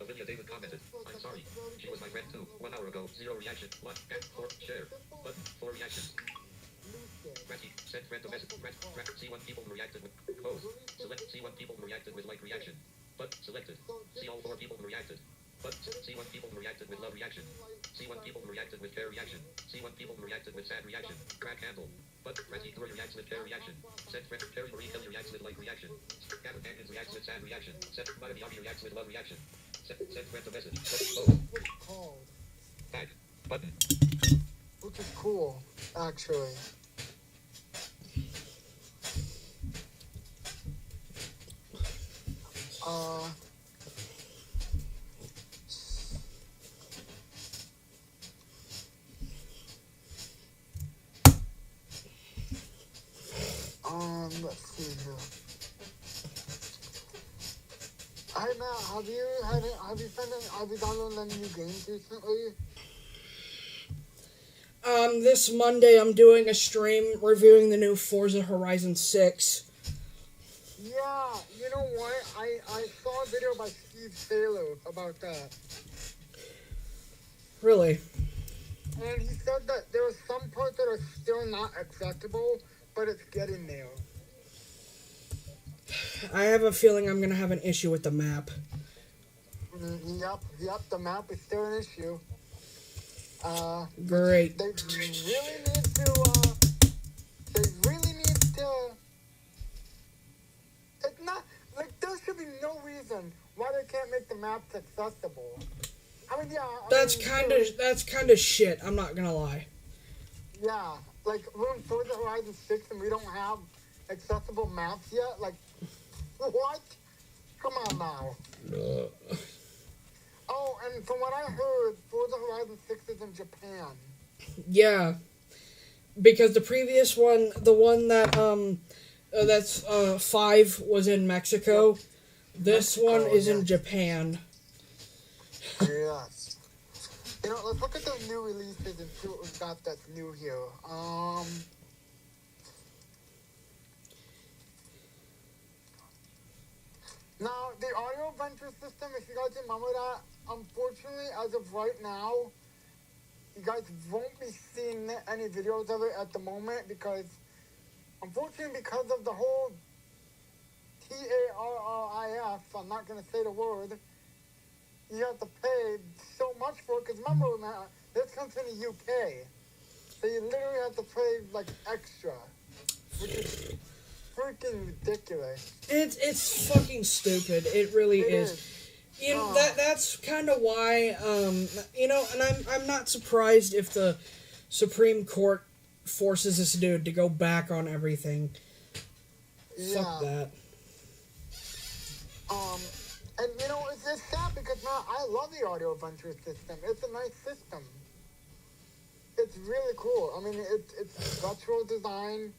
Olivia David commented, I'm sorry. She was my friend too. 1 hour ago, 0 reaction. What? 4, share. Button, 4 reactions. Ratty, send friend a message. See 1 people who reacted with close. Select, see 1 people who reacted with like reaction. But selected. See all 4 people who reacted. But see 1 people who reacted with love reaction. See 1 people who reacted with care reaction. See 1 people who reacted with sad reaction. Crack handle. But Ratty Tour reacts with care reaction. Send friend Carrie Marie Kelly reacts with like reaction. Gavin Hankins reacts with sad reaction. Send Muddy reacts with love reaction. Send friend a message. Close. Called. Back. Button. Which is cool, actually. Let's see here. Hey Matt, have you downloaded any new games recently? This Monday I'm doing a stream reviewing the new Forza Horizon 6. Yeah, you know what? I saw a video by Steve Saylor about that. Really? And he said that there are some parts that are still not acceptable, but it's getting there. I have a feeling I'm gonna have an issue with the map. Yep, the map is still an issue. Great. They really need to, it's not, like, there should be no reason why they can't make the maps accessible. I mean, yeah. That's kind of shit, I'm not gonna lie. Yeah, like, we're in Forza Horizon 6 and we don't have accessible maps yet, like, what? Come on now. Oh, and from what I heard, Forza Horizon 6 is in Japan. Yeah. Because the previous one, the one that, that's 5 was in Mexico. Yep. This one is in Japan. Yes. You know, let's look at the new releases and see what we've got that's new here. Now, the audio venture system, if you guys remember that, unfortunately, as of right now, you guys won't be seeing any videos of it at the moment because, unfortunately, because of the whole TARRIF, I'm not going to say the word, you have to pay so much for it, because remember, this comes from the UK, so you literally have to pay, like, extra, which is freaking ridiculous. It's fucking stupid. It really is. You know, that's kind of why, you know, and I'm not surprised if the Supreme Court forces this dude to go back on everything. Yeah. Fuck that. And you know, it's just sad because now I love the audio venture system. It's a nice system. It's really cool. I mean, it's retro design.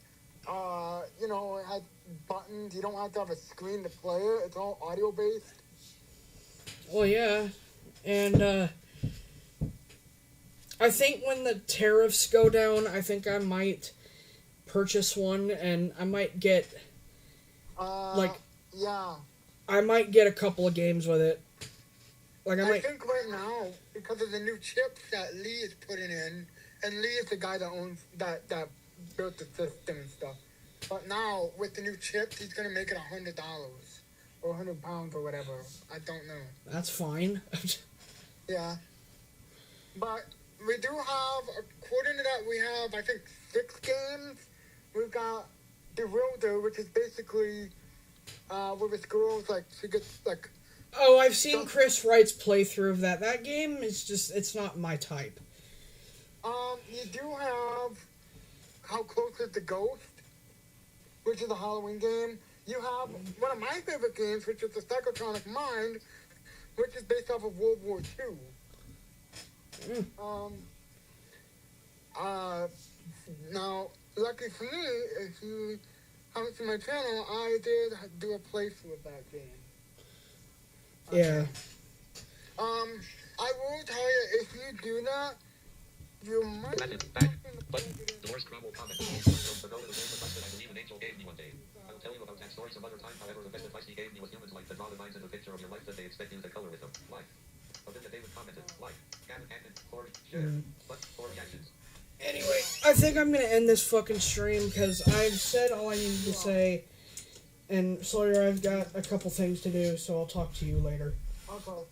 You know, it has buttons. You don't have to have a screen to play it. It's all audio based. Well, yeah. And, I think when the tariffs go down, I think I might purchase one, and I might get, yeah. I might get a couple of games with it. Like, I think right now, because of the new chips that Lee is putting in, and Lee is the guy that owns, that built the system and stuff. But now, with the new chips, he's going to make it $100. Or £100 or whatever. I don't know. That's fine. Yeah. But we do have, according to that, we have, I think, 6 games. We've got Bewilder, which is basically where this girl's, like, she gets, like... Oh, I've seen Chris Wright's playthrough of that. That game is just, it's not my type. You do have How Close is the Ghost, which is a Halloween game. You have one of my favorite games, which is the Psychotronic Mind, which is based off of World War II. Now, lucky for me, if you haven't seen my channel, I did do a playthrough of that game. Yeah. I will tell you, if you do that, You might. Back. But Dolores Cromwell commented. So go to the same advice that I believe an angel gave me one day. I will tell you about that story some other time. However, the best advice he gave me was humans like to draw the lines in the picture of your life that they expect you to color with them. Like. Belinda David commented. Like. Gavin Cannon. Corey. Share. But for reactions. Anyway, I think I'm gonna end this fucking stream because I've said all I needed to say. And Sawyer, I've got a couple things to do, so I'll talk to you later. Okay.